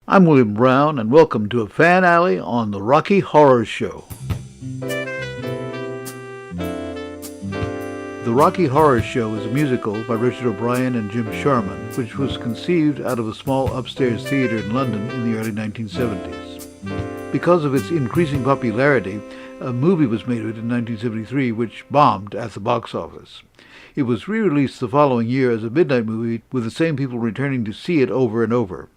I'm William Brown, and welcome to a Fan Alley on the Rocky Horror Show. The Rocky Horror Show is a musical by Richard O'Brien and Jim Sharman, which was conceived out of a small upstairs theater in London in the early 1970s. Because of its increasing popularity, a movie was made of it in 1973, which bombed at the box office. It was re-released the following year as a midnight movie, with the same people returning to see it over and over.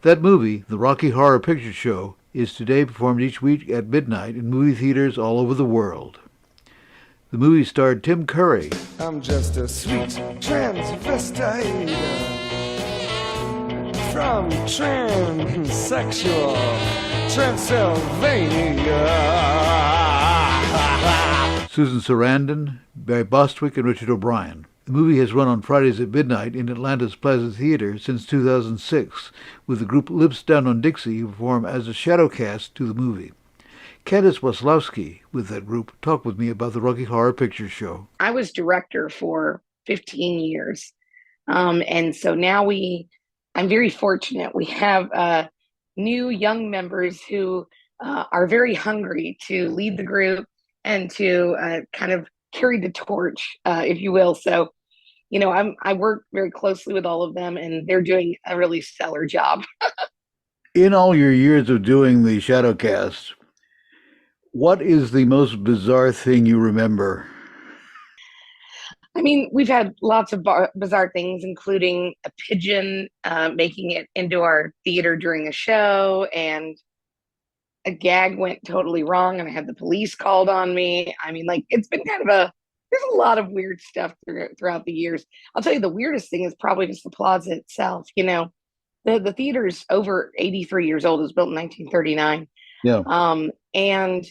That movie, The Rocky Horror Picture Show, is today performed each week at midnight in movie theaters all over the world. The movie starred Tim Curry. I'm just a sweet transvestite from transsexual Transylvania. Susan Sarandon, Barry Bostwick, and Richard O'Brien. The movie has run on Fridays at midnight in Atlanta's Plaza Theater since 2006, with the group Lips Down on Dixie, who perform as a shadowcast to the movie. Candace Waslowski, with that group, talked with me about the Rocky Horror Picture Show. I was director for 15 years. And so now I'm very fortunate. We have new young members who are very hungry to lead the group and to kind of carry the torch, if you will. So, I work very closely with all of them, and they're doing a really stellar job. In all your years of doing the shadowcast, what is the most bizarre thing you remember? I mean, we've had lots of bizarre things, including a pigeon making it into our theater during a show, and a gag went totally wrong, and I had the police called on me. I mean, it's been there's a lot of weird stuff throughout the years. I'll tell you, the weirdest thing is probably just the plaza itself. The theater's over 83 years old. It was built in 1939. Yeah. And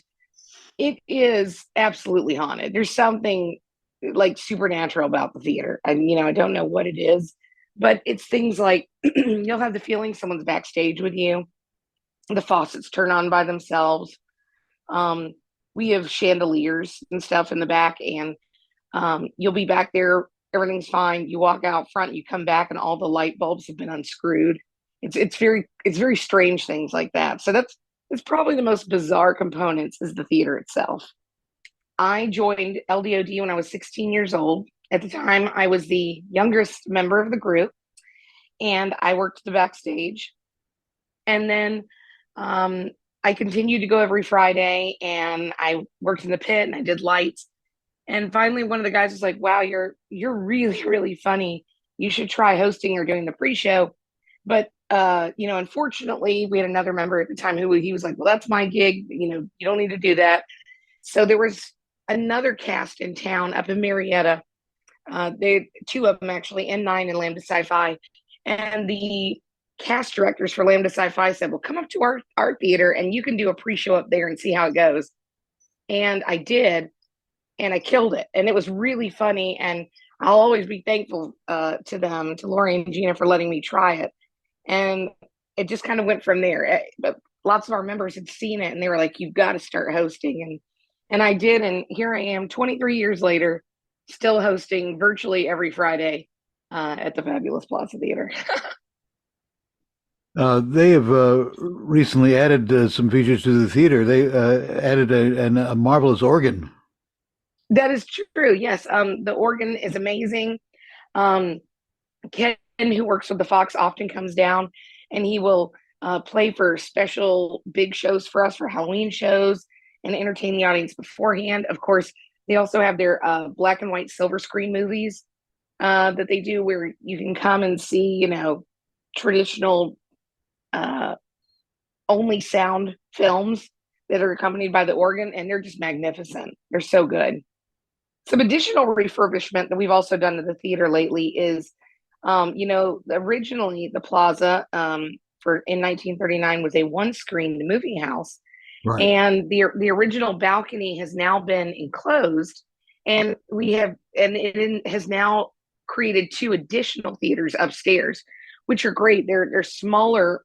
it is absolutely haunted. There's something like supernatural about the theater. And, I don't know what it is, but it's things like you'll have the feeling someone's backstage with you. The faucets turn on by themselves. We have chandeliers and stuff in the back, and you'll be back there. Everything's fine. You walk out front, you come back, and all the light bulbs have been unscrewed. It's very strange things like that. So it's probably the most bizarre components is the theater itself. I joined LDOD when I was 16 years old. At the time, I was the youngest member of the group, and I worked the backstage. And then I continued to go every Friday, and I worked in the pit, and I did lights. And finally, one of the guys was like, "Wow, you're really, really funny. You should try hosting or doing the pre-show." But unfortunately, we had another member at the time who he was like, "Well, that's my gig. You don't need to do that." So there was another cast in town up in Marietta. Two of them actually, N9 and Lambda Sci-Fi, and the cast directors for Lambda Sci-Fi said, "Well, come up to our art theater and you can do a pre-show up there and see how it goes." And I did, and I killed it, and it was really funny. And I'll always be thankful to them, to Lori and Gina, for letting me try it. And it just kind of went from there. But lots of our members had seen it, and they were like, "You've got to start hosting." And I did, and here I am 23 years later, still hosting virtually every Friday at the fabulous Plaza Theater. They have recently added some features to the theater. They added a marvelous organ. That is true. Yes. The organ is amazing. Ken, who works with the Fox, often comes down, and he will play for special big shows for us, for Halloween shows, and entertain the audience beforehand. Of course, they also have their black and white silver screen movies that they do, where you can come and see, traditional only sound films that are accompanied by the organ, and they're just magnificent. They're so good. Some additional refurbishment that we've also done to the theater lately is, originally the Plaza in 1939 was a one-screen movie house. Right. And the original balcony has now been enclosed, and it has now created two additional theaters upstairs, which are great. They're smaller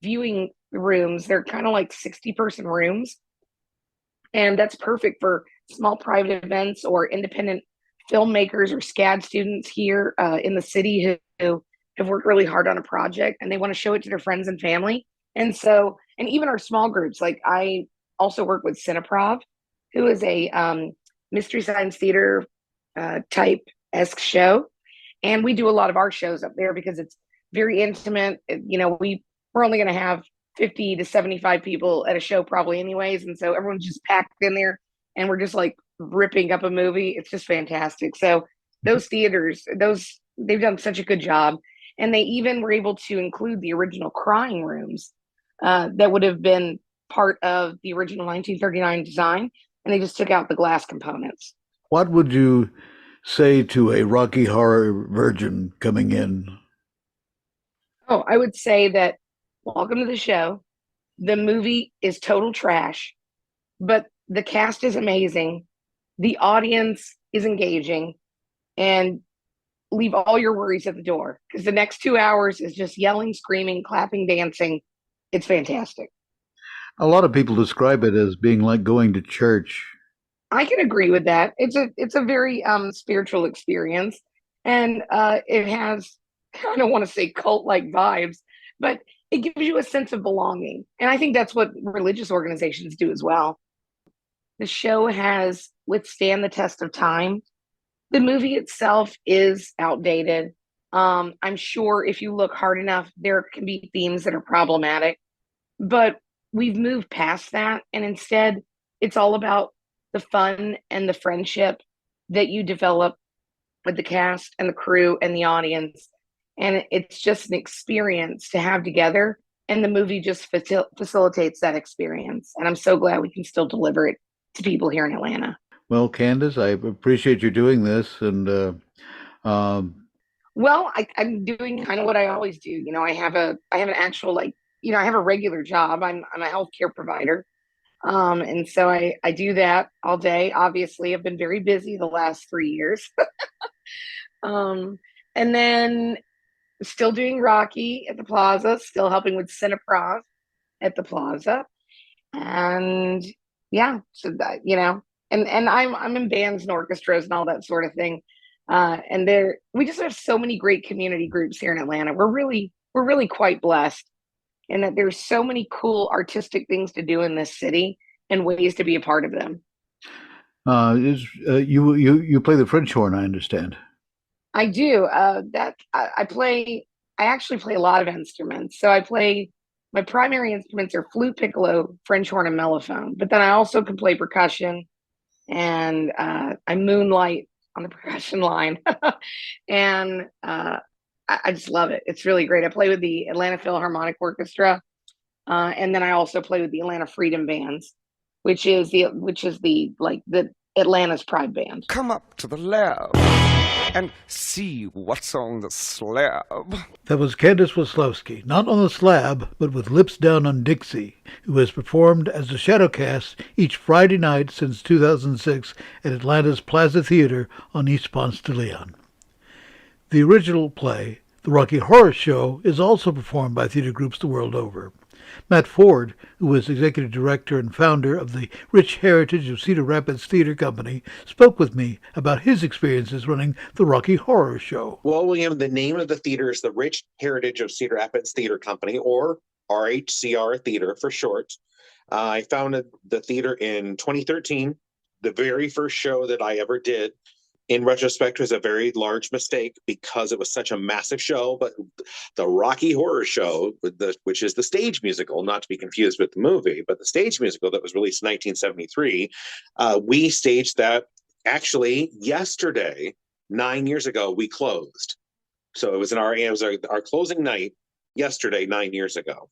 viewing rooms. They're kind of like 60-person rooms, and that's perfect for small private events or independent filmmakers or SCAD students here in the city who have worked really hard on a project and they want to show it to their friends and family. And so, and even our small groups, like I also work with Cineprov, who is a mystery science theater type esque show. And we do a lot of our shows up there because it's very intimate. We're only going to have 50 to 75 people at a show probably anyways. And so everyone's just packed in there and we're just like ripping up a movie. It's just fantastic. So those theaters, they've done such a good job. And they even were able to include the original crying rooms that would have been part of the original 1939 design. And they just took out the glass components. What would you say to a Rocky Horror virgin coming in? Oh, I would say that welcome to the show. The movie is total trash, but the cast is amazing. The audience is engaging, and leave all your worries at the door because the next 2 hours is just yelling, screaming, clapping, dancing. It's fantastic. A lot of people describe it as being like going to church. I can agree with that. It's a very spiritual experience, and it has I don't want to say cult like vibes, but it gives you a sense of belonging, and I think that's what religious organizations do as well. The show has withstand the test of time. The movie itself is outdated. I'm sure if you look hard enough, there can be themes that are problematic, but we've moved past that, and instead, it's all about the fun and the friendship that you develop with the cast and the crew and the audience. And it's just an experience to have together. And the movie just facilitates that experience. And I'm so glad we can still deliver it to people here in Atlanta. Well, Candace, I appreciate you doing this. And Well, I'm doing kind of what I always do. I have an actual I have a regular job. I'm a healthcare provider. And so I do that all day. Obviously, I've been very busy the last 3 years. And then still doing Rocky at the Plaza, still helping with Cineprov at the Plaza. And yeah, so that, and I'm in bands and orchestras and all that sort of thing. And we just have so many great community groups here in Atlanta. We're really quite blessed and that there's so many cool artistic things to do in this city and ways to be a part of them. you play the French horn, I understand. I do. I play. I actually play a lot of instruments. So I play. My primary instruments are flute, piccolo, French horn, and mellophone. But then I also can play percussion, and I moonlight on the percussion line, and I just love it. It's really great. I play with the Atlanta Philharmonic Orchestra, and then I also play with the Atlanta Freedom Bands, which is the Atlanta's Pride Band. Come up to the lab and see what's on the slab. That was Candace Waslowski, not on the slab, but with Lips Down on Dixie, who has performed as the Shadowcast each Friday night since 2006 at Atlanta's Plaza Theater on East Ponce de Leon. The original play, The Rocky Horror Show, is also performed by theater groups the world over. Matt Ford, who is executive director and founder of the Rich Heritage of Cedar Rapids Theater Company, spoke with me about his experiences running the Rocky Horror Show. Well, William, the name of the theater is the Rich Heritage of Cedar Rapids Theater Company, or RHCR Theater for short. I founded the theater in 2013, the very first show that I ever did. In retrospect, was a very large mistake because it was such a massive show. But the Rocky Horror Show, which is the stage musical, not to be confused with the movie, but the stage musical that was released in 1973, we staged that actually yesterday, 9 years ago. We closed, so it was our closing night yesterday, 9 years ago.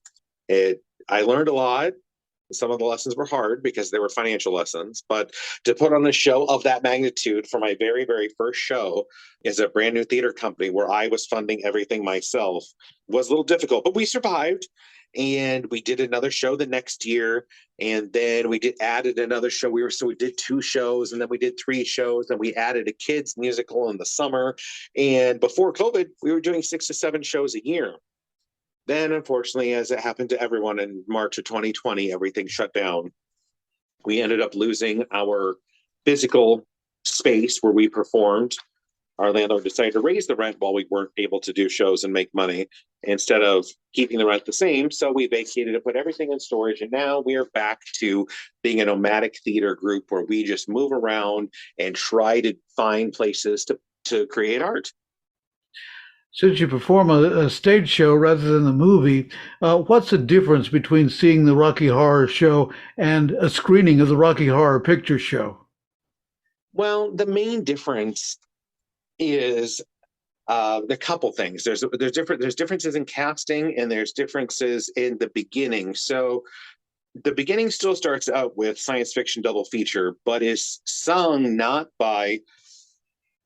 I learned a lot. Some of the lessons were hard because they were financial lessons, but to put on a show of that magnitude for my very, very first show as a brand new theater company where I was funding everything myself was a little difficult, but we survived. And we did another show the next year, and then we added another show. We did 2 shows, and then we did 3 shows, and we added a kids musical in the summer. And before COVID, we were doing 6 to 7 shows a year. Then, unfortunately, as it happened to everyone in March of 2020, everything shut down. We ended up losing our physical space where we performed. our landlord decided to raise the rent while we weren't able to do shows and make money instead of keeping the rent the same. So we vacated and put everything in storage. And now we are back to being a nomadic theater group where we just move around and try to find places to create art. Since you perform a stage show rather than the movie, what's the difference between seeing the Rocky Horror Show and a screening of the Rocky Horror Picture Show? Well, the main difference is a couple things. There's differences in casting, and there's differences in the beginning. So the beginning still starts out with science fiction double feature, but is sung not by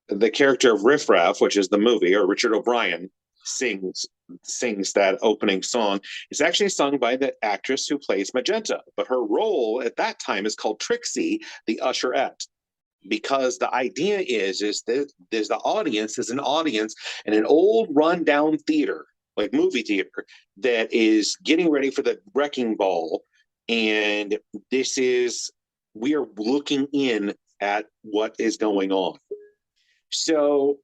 the character of Riff Raff, which is the movie, or Richard O'Brien sings that opening song. It's actually sung by the actress who plays Magenta, but her role at that time is called Trixie, the usherette. Because the idea is that there's the audience is an audience in an old rundown theater, like movie theater, that is getting ready for the wrecking ball. And we are looking in at what is going on. So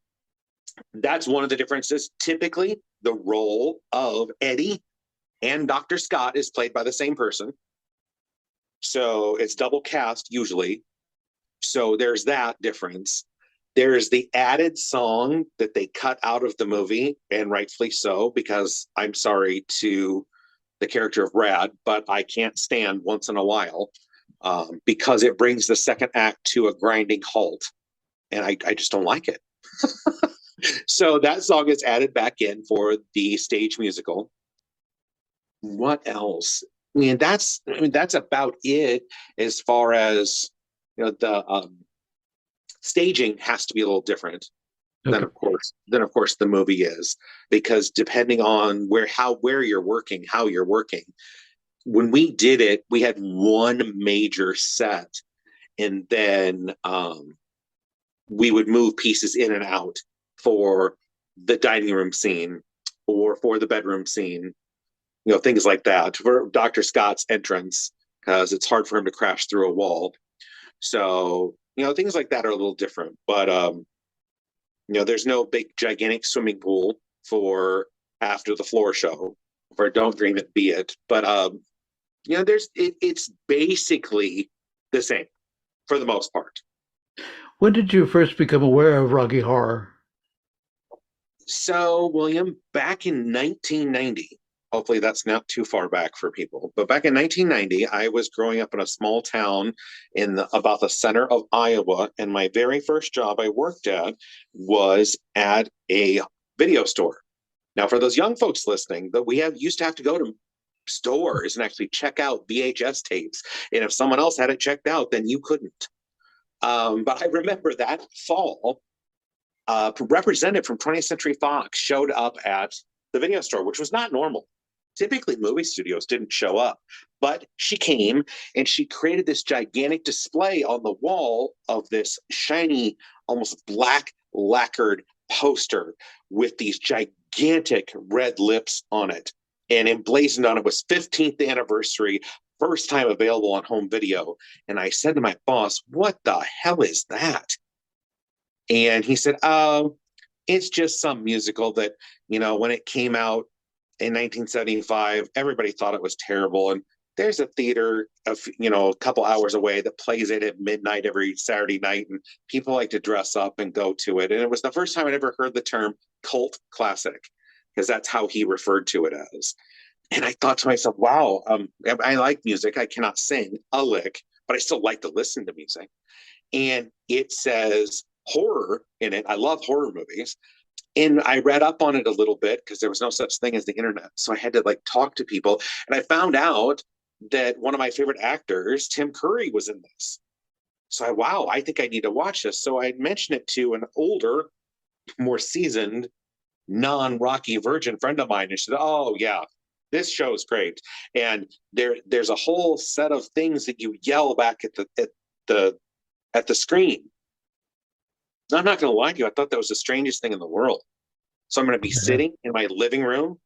that's one of the differences. Typically, the role of Eddie and Dr. Scott is played by the same person. So it's double cast usually. So there's that difference. There's the added song that they cut out of the movie, and rightfully so, because I'm sorry to the character of Brad, but I can't stand Once in a While because it brings the second act to a grinding halt, and I just don't like it. So that song is added back in for the stage musical. What else? That's about it as far as the staging has to be a little different than of course the movie is, because depending on where you're working, how you're working. When we did it, we had one major set, and then we would move pieces in and out for the dining room scene or for the bedroom scene, things like that, for Dr. Scott's entrance, because it's hard for him to crash through a wall. So, things like that are a little different, but, there's no big gigantic swimming pool for after the floor show for Don't Dream It, Be It. But, it's basically the same for the most part. When did you first become aware of Rocky Horror? So, William, back in 1990, hopefully that's not too far back for people, but back in 1990, I was growing up in a small town in about the center of Iowa, and my very first job I worked at was at a video store. Now, for those young folks listening, that we used to have to go to stores and actually check out VHS tapes, and if someone else had it checked out, then you couldn't. But I remember that fall, a representative from 20th Century Fox showed up at the video store, which was not normal. Typically, movie studios didn't show up, but she came and she created this gigantic display on the wall of this shiny, almost black lacquered poster with these gigantic red lips on it. And emblazoned on it was 15th anniversary, first time available on home video. And I said to my boss, "What the hell is that?" And he said, "Oh, it's just some musical that, when it came out in 1975, everybody thought it was terrible. And there's a theater a couple hours away that plays it at midnight every Saturday night. And people like to dress up and go to it." And it was the first time I'd ever heard the term cult classic, because that's how he referred to it as. And I thought to myself, wow, I like music. I cannot sing a lick, but I still like to listen to music. And it says horror in it. I love horror movies. And I read up on it a little bit because there was no such thing as the internet. So I had to talk to people. And I found out that one of my favorite actors, Tim Curry, was in this. So I think I need to watch this. So I mentioned it to an older, more seasoned, non-Rocky virgin friend of mine. And she said, "Oh, yeah, this show is great." And there's a whole set of things that you yell back at the screen. I'm not going to lie to you. I thought that was the strangest thing in the world. So I'm going to be sitting in my living room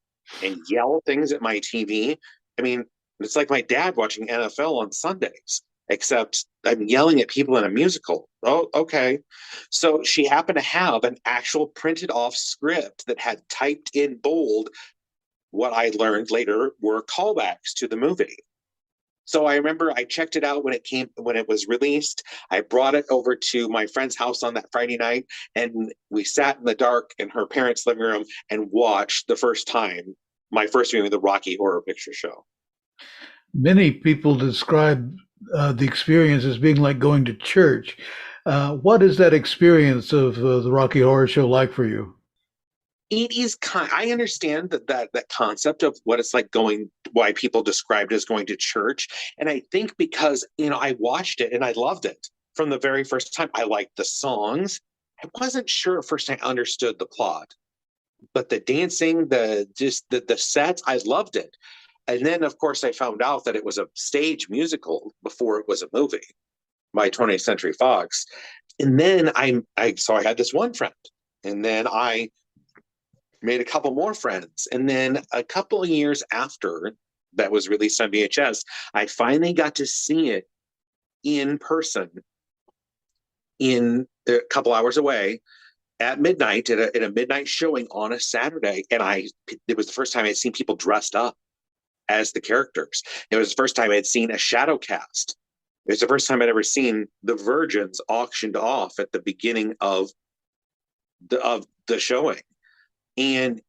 and yell things at my TV. I mean, it's like my dad watching NFL on Sundays. except I'm yelling at people in a musical. Oh, okay. So she happened to have an actual printed off script that had typed in bold what I learned later were callbacks to the movie. So I remember I checked it out when it was released. I brought it over to my friend's house on that Friday night, and we sat in the dark in her parents' living room and watched my first viewing of the Rocky Horror Picture Show. Many people describe the experience as being like going to church. What is that experience of the Rocky Horror Show like for you? It is I understand that concept of what it's like why people described it as going to church. And I think because, I watched it and I loved it from the very first time. I liked the songs. I wasn't sure at first I understood the plot, but the dancing, the sets, I loved it. And then of course I found out that it was a stage musical before it was a movie by 20th Century Fox. And then so I had this one friend, and then I made a couple more friends. And then a couple of years after that was released on VHS, I finally got to see it in person in a couple hours away at midnight at a midnight showing on a Saturday. And it was the first time I'd seen people dressed up as the characters. It was the first time I'd seen a shadow cast. It was the first time I'd ever seen the virgins auctioned off at the beginning of the showing. And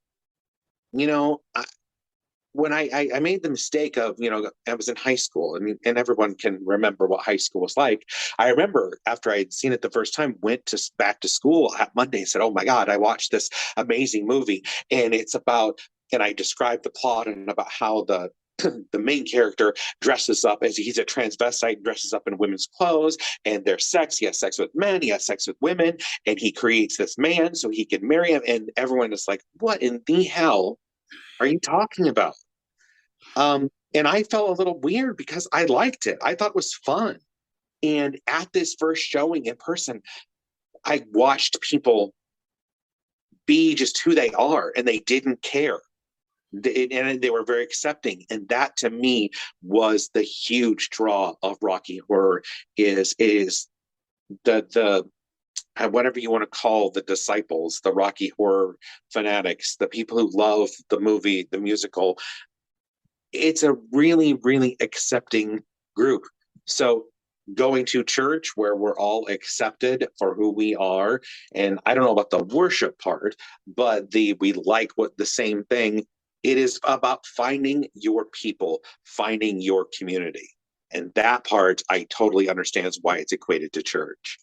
when I made the mistake of, I was in high school. I mean, and everyone can remember what high school was like. I remember after I'd seen it the first time, went back to school at Monday and said, "Oh my God, I watched this amazing movie." And and I described the plot and about how the main character dresses up as he's a transvestite, dresses up in women's clothes, and there's sex. He has sex with men, he has sex with women, and he creates this man so he can marry him. And everyone is like, "What in the hell are you talking about?" And I felt a little weird because I liked it. I thought it was fun. And at this first showing in person, I watched people be just who they are, and they didn't care. And they were very accepting. And that to me was the huge draw of Rocky Horror is the whatever you want to call the disciples, the Rocky Horror fanatics, the people who love the movie, the musical. It's a really, really accepting group. So going to church where we're all accepted for who we are, and I don't know about the worship part, but we like what the same thing. It is about finding your people, finding your community. And that part I totally understands why it's equated to church.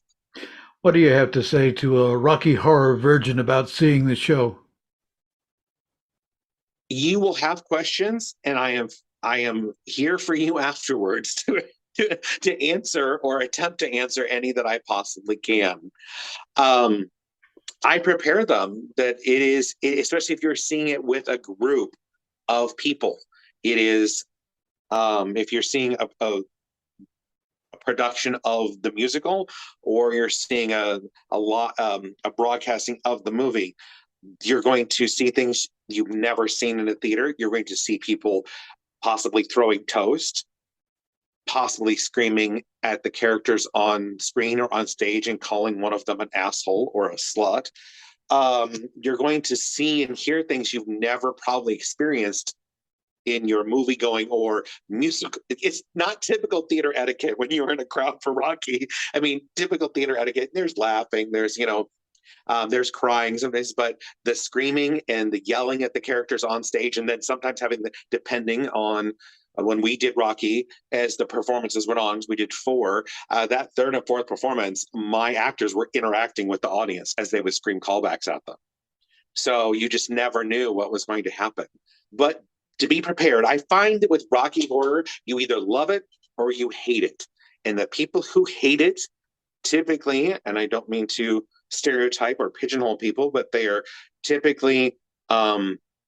What do you have to say to a Rocky Horror virgin about seeing the show? You will have questions, and I am here for you afterwards to answer or attempt to answer any that I possibly can. I prepare them that especially if you're seeing it with a group of people. It is if you're seeing a production of the musical, or you're seeing a broadcasting of the movie, you're going to see things you've never seen in a theater. You're going to see people possibly throwing toast, possibly screaming at the characters on screen or on stage and calling one of them an asshole or a slut. You're going to see and hear things you've never probably experienced in your movie going or music. It's not typical theater etiquette when you're in a crowd for Rocky. I mean, typical theater etiquette, there's laughing, there's crying sometimes, but the screaming and the yelling at the characters on stage, and then sometimes depending on when we did Rocky, as the performances went on, we did 4. That third and fourth performance, my actors were interacting with the audience as they would scream callbacks at them. So you just never knew what was going to happen. But to be prepared, I find that with Rocky Horror, you either love it or you hate it. And the people who hate it typically, and I don't mean to stereotype or pigeonhole people, but they are typically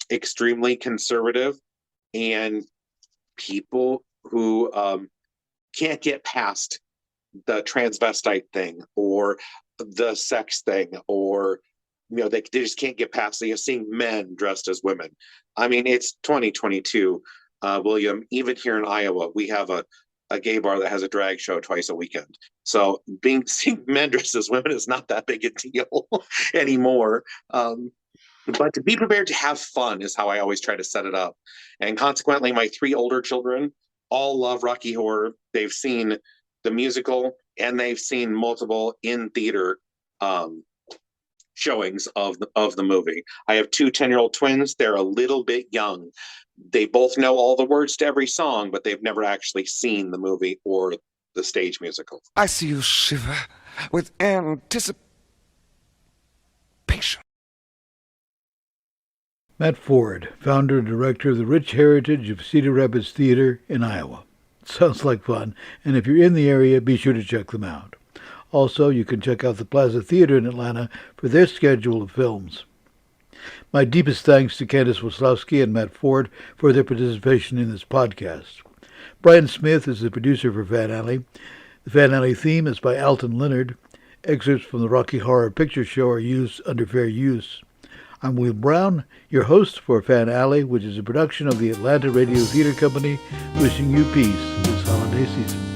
extremely conservative and people who can't get past the transvestite thing or the sex thing, or they just can't get past seeing men dressed as women. I mean, it's 2022, William. Even here in Iowa, we have a a gay bar that has a drag show twice a weekend. So seeing men dressed as women is not that big a deal anymore. But to be prepared to have fun is how I always try to set it up. And consequently, my 3 older children all love Rocky Horror. They've seen the musical and they've seen multiple in-theater showings of the movie. I have 2 10-year-old twins. They're a little bit young. They both know all the words to every song, but they've never actually seen the movie or the stage musical. I see you shiver with anticipation. Matt Ford, founder and director of the rich heritage of Cedar Rapids Theater in Iowa. Sounds like fun, and if you're in the area, be sure to check them out. Also, you can check out the Plaza Theater in Atlanta for their schedule of films. My deepest thanks to Candace Waslowski and Matt Ford for their participation in this podcast. Brian Smith is the producer for Fan Alley. The Fan Alley theme is by Alton Leonard. Excerpts from the Rocky Horror Picture Show are used under fair use. I'm Will Brown, your host for Fan Alley, which is a production of the Atlanta Radio Theater Company, wishing you peace this holiday season.